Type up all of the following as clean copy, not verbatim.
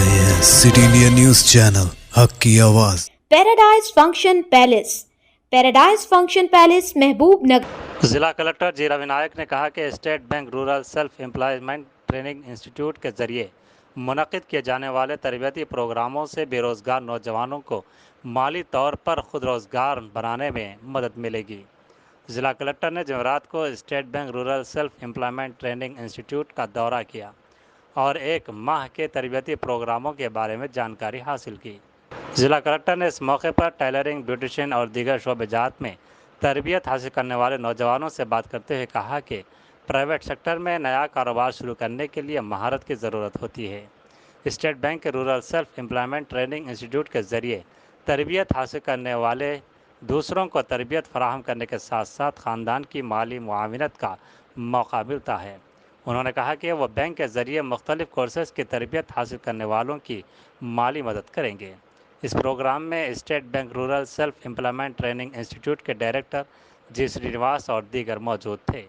रहे हैं city India news channel हक की आवाज। पैराडाइज फंक्शन पैलेस महबूब नगर। जिला कलेक्टर जीरा विनायक ने कहा कि state bank rural self employment training institute के जरिए मुनक़िद किए जाने वाले तरबियती प्रोग्रामों से बेरोज़गार नौजवानों को माली तौर पर खुद रोज़गार बनाने में मदद मिलेगी। जिला कलेक्टर ने जमेरात को state bank rural self employment training institute का दौरा किया और एक माह के तरबियती प्रोग्रामों के बारे में जानकारी हासिल की। जिला कलेक्टर ने इस मौके पर टेलरिंग, ब्यूटिशियन और दीगर शोबेजात में तरबियत हासिल करने वाले नौजवानों से बात करते हुए कहा कि प्राइवेट सेक्टर में नया कारोबार शुरू करने के लिए महारत की ज़रूरत होती है। स्टेट बैंक के rural self employment training institute के ज़रिए तरबियत हासिल करने वाले दूसरों को तरबियत फराहम करने के साथ साथ ख़ानदान की माली मुआविनत का मौका मिलता है। उन्होंने कहा कि वह बैंक के ज़रिए मुख्तलिफ़ कोर्सेज़ की तरबियत हासिल करने वालों की माली मदद करेंगे। इस प्रोग्राम में state bank rural self employment training institute के डायरेक्टर जी श्रीनिवास और दीगर मौजूद थे।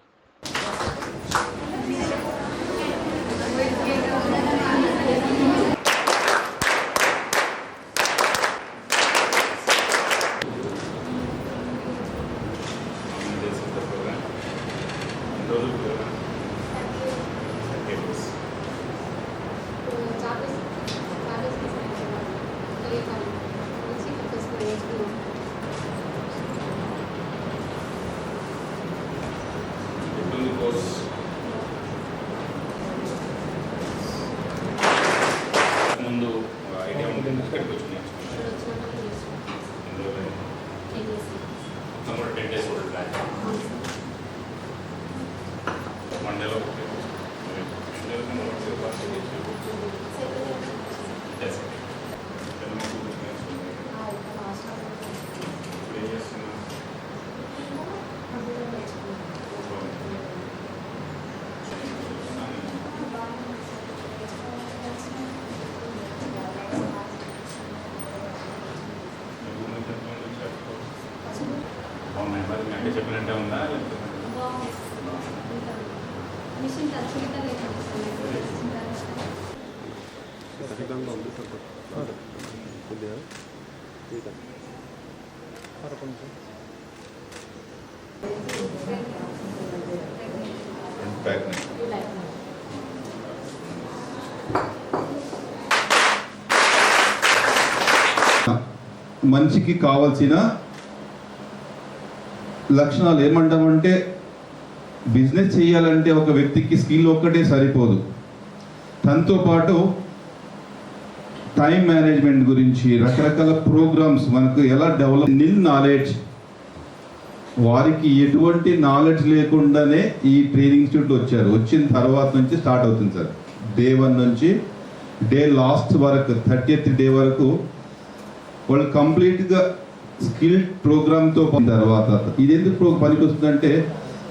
ముందు ఐడియా ఉంటుంది ఇక్కడికి వచ్చినాయి നമ്മൾ 10 days old plan మండేలో అంటే చెప్పినట్టే ఉందా మనిషికి కావాల్సిన లక్షణాలు ఏమంటామంటే బిజినెస్ చేయాలంటే ఒక వ్యక్తికి స్కిల్ ఒక్కటే సరిపోదు. దాంతో పాటు టైం మేనేజ్మెంట్ గురించి రకరకాల ప్రోగ్రామ్స్ మనకు ఎలా డెవలప్ నిల్ నాలెడ్జ్ వారికి ఎటువంటి నాలెడ్జ్ లేకుండానే ఈ ట్రైనింగ్ ఇన్స్టిట్యూట్ వచ్చారు. వచ్చిన తర్వాత నుంచి స్టార్ట్ అవుతుంది సార్. డే 1 నుంచి డే లాస్ట్ వరకు 30th డే వరకు వాళ్ళు కంప్లీట్గా స్కిల్ ప్రోగ్రామ్తో తర్వాత ఇది ఎందుకు పనికి వస్తుందంటే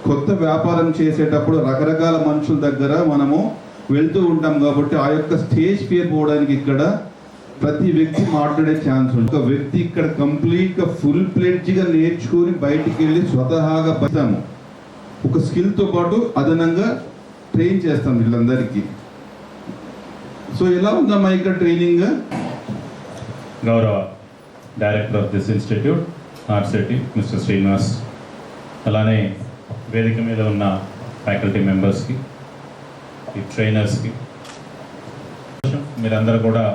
కొత్త వ్యాపారం చేసేటప్పుడు రకరకాల మనుషుల దగ్గర మనము వెళ్తూ ఉంటాం కాబట్టి ఆ యొక్క స్టేజ్ ఫియర్ పోవడానికి ఇక్కడ ప్రతి వ్యక్తి మాట్లాడే ఛాన్స్ ఉంటుంది. ఒక వ్యక్తి ఇక్కడ కంప్లీట్గా ఫుల్ ప్లేడ్జ్గా నేర్చుకొని బయటికి వెళ్ళి స్వతహాగా బతాము ఒక స్కిల్తో పాటు అదనంగా ట్రైన్ చేస్తాం వీళ్ళందరికీ. సో ఎలా ఉందమ్మా ఇక్కడ ట్రైనింగ్? గౌరవ director of this institute RCT mister Srinivas, అలానే వేదిక మీద ఉన్న ఫ్యాకల్టీ మెంబర్స్కి, ఈ ట్రైనర్స్కి, మీరందరూ కూడా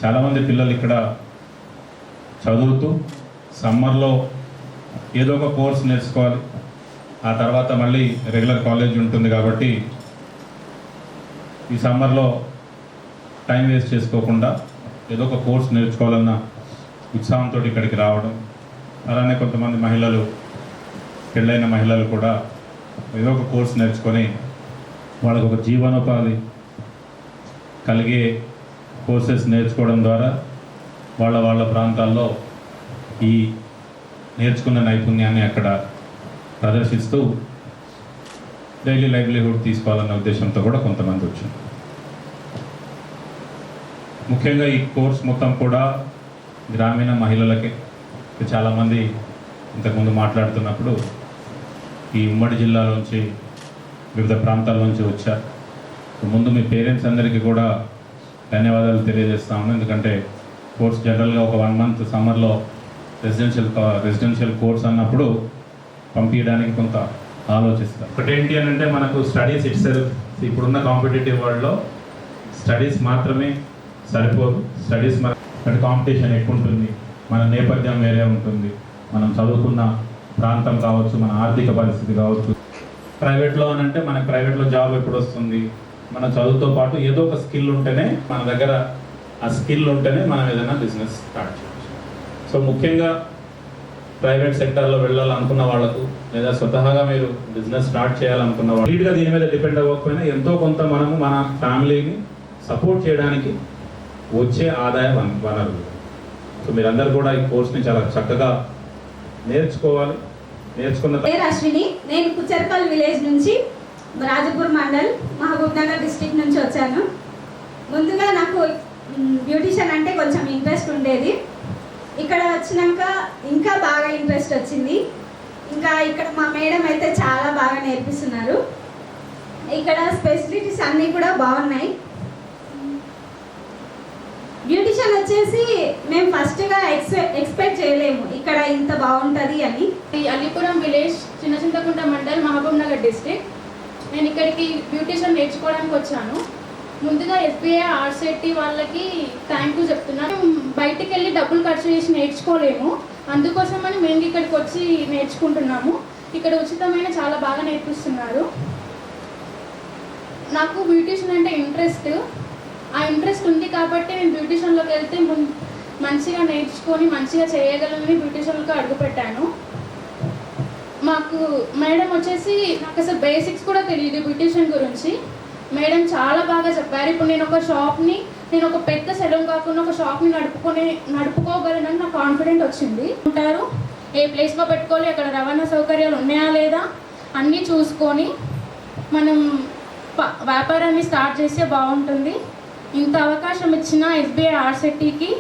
చాలామంది పిల్లలు ఇక్కడ చదువుతూ సమ్మర్లో ఏదో ఒక కోర్స్ నేర్చుకోవాలి, ఆ తర్వాత మళ్ళీ రెగ్యులర్ కాలేజ్ ఉంటుంది కాబట్టి ఈ సమ్మర్లో టైం వేస్ట్ చేసుకోకుండా ఏదో ఒక కోర్స్ నేర్చుకోవాలన్న ఉత్సాహంతో ఇక్కడికి రావడం, అలానే కొంతమంది మహిళలు, పెళ్ళైన మహిళలు కూడా ఏదో ఒక కోర్స్ నేర్చుకొని వాళ్ళకు ఒక జీవనోపాధి కలిగే కోర్సెస్ నేర్చుకోవడం ద్వారా వాళ్ళ ప్రాంతాల్లో ఈ నేర్చుకున్న నైపుణ్యాన్ని అక్కడ ప్రదర్శిస్తూ డైలీ లైవ్లీహుడ్ తీసుకోవాలన్న ఉద్దేశంతో కూడా కొంతమంది వచ్చారు. ముఖ్యంగా ఈ కోర్స్ మొత్తం కూడా గ్రామీణ మహిళలకే. చాలామంది ఇంతకుముందు మాట్లాడుతున్నప్పుడు ఈ ఉమ్మడి జిల్లాలోంచి వివిధ ప్రాంతాల నుంచి వచ్చారు. ముందు మీ పేరెంట్స్ అందరికీ కూడా ధన్యవాదాలు తెలియజేస్తాము. ఎందుకంటే కోర్స్ జనరల్గా ఒక 1 month సమ్మర్లో రెసిడెన్షియల్ కోర్స్ అన్నప్పుడు పంపించడానికి కొంత ఆలోచిస్తాం. ఒకటేంటి అని అంటే మనకు స్టడీస్ ఇట్సెల్ఫ్ ఇప్పుడున్న కాంపిటేటివ్ వరల్డ్లో స్టడీస్ మాత్రమే సరిపోదు. స్టడీస్ అంటే కాంపిటీషన్ ఎక్కువ ఉంటుంది, మన నేపథ్యం వేరే ఉంటుంది, మనం చదువుకున్న ప్రాంతం కావచ్చు, మన ఆర్థిక పరిస్థితి కావచ్చు. ప్రైవేట్లో అని అంటే మనకు ప్రైవేట్లో జాబ్ ఎప్పుడు వస్తుంది, మన చదువుతో పాటు ఏదో ఒక స్కిల్ ఉంటేనే మన దగ్గర ఆ స్కిల్ ఉంటేనే మనం ఏదైనా బిజినెస్ స్టార్ట్ చేయవచ్చు. సో ముఖ్యంగా ప్రైవేట్ సెక్టర్లో వెళ్ళాలనుకున్న వాళ్ళకు లేదా స్వతహాగా మీరు బిజినెస్ స్టార్ట్ చేయాలనుకున్న వాళ్ళు లీడ్గా దీని మీద డిపెండ్ అవ్వకపోయినా ఎంతో కొంత మనము మన ఫ్యామిలీని సపోర్ట్ చేయడానికి వచ్చే ఆదాయ వనరులు. సో మీరందరూ కూడా ఈ కోర్స్ని చాలా చక్కగా నేర్చుకోవాలి. నేర్చుకున్న అశ్విని, నేను కుచర్పల్ విలేజ్ నుంచి రాజపూర్ మండల్ మహబూబ్ నగర్ డిస్ట్రిక్ట్ నుంచి వచ్చాను. ముందుగా నాకు బ్యూటిషియన్ అంటే కొంచెం ఇంట్రెస్ట్ ఉండేది. ఇక్కడ వచ్చినాక ఇంకా బాగా ఇంట్రెస్ట్ వచ్చింది. ఇంకా ఇక్కడ మా మేడం అయితే చాలా బాగా నేర్పిస్తున్నారు. ఇక్కడ ఫెసిలిటీస్ అన్నీ కూడా బాగున్నాయి. బ్యూటిషియన్ వచ్చేసి మేము ఫస్ట్గా ఎక్స్పెక్ట్ చేయలేము ఇక్కడ ఇంత బాగుంటుంది అని. Alipuram village Chinnachintakunta mandal Mahabubnagar district. నేను ఇక్కడికి బ్యూటిషియన్ నేర్చుకోవడానికి వచ్చాను. ముందుగా ఎస్బీఐ ఆర్సెట్టి వాళ్ళకి థ్యాంక్ యూ చెప్తున్నాను. బయటికి వెళ్ళి డబ్బులు ఖర్చు చేసి నేర్చుకోలేము, అందుకోసమని మేము ఇక్కడికి వచ్చి నేర్చుకుంటున్నాము. ఇక్కడ ఉచితమైన చాలా బాగా నేర్పిస్తున్నారు. నాకు బ్యూటిషియన్ అంటే ఇంట్రెస్ట్, ఆ ఇంట్రెస్ట్ ఉంది కాబట్టి నేను బ్యూటిషియన్లోకి వెళ్తే మంచిగా నేర్చుకొని మంచిగా చేయగలనని బ్యూటిషియన్లో అడుగుపెట్టాను. మాకు మేడం వచ్చేసి నాకు అసలు బేసిక్స్ కూడా తెలియదు బ్యూటిషియన్ గురించి. మేడం చాలా బాగా చెప్పారు. ఇప్పుడు నేను ఒక పెద్ద సెలూన్ కాకుండా ఒక షాప్ని నడుపుకోగలనని నాకు కాన్ఫిడెంట్ వచ్చింది. ఉంటారు ఏ ప్లేస్లో పెట్టుకోవాలి, అక్కడ రవాణా సౌకర్యాలు ఉన్నాయా లేదా అన్నీ చూసుకొని మనం వ్యాపారాన్ని స్టార్ట్ చేస్తే బాగుంటుంది. ఇంత అవకాశం ఇచ్చిన ఎస్బీఐ ఆర్సెట్టీకి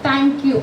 థ్యాంక్ యూ.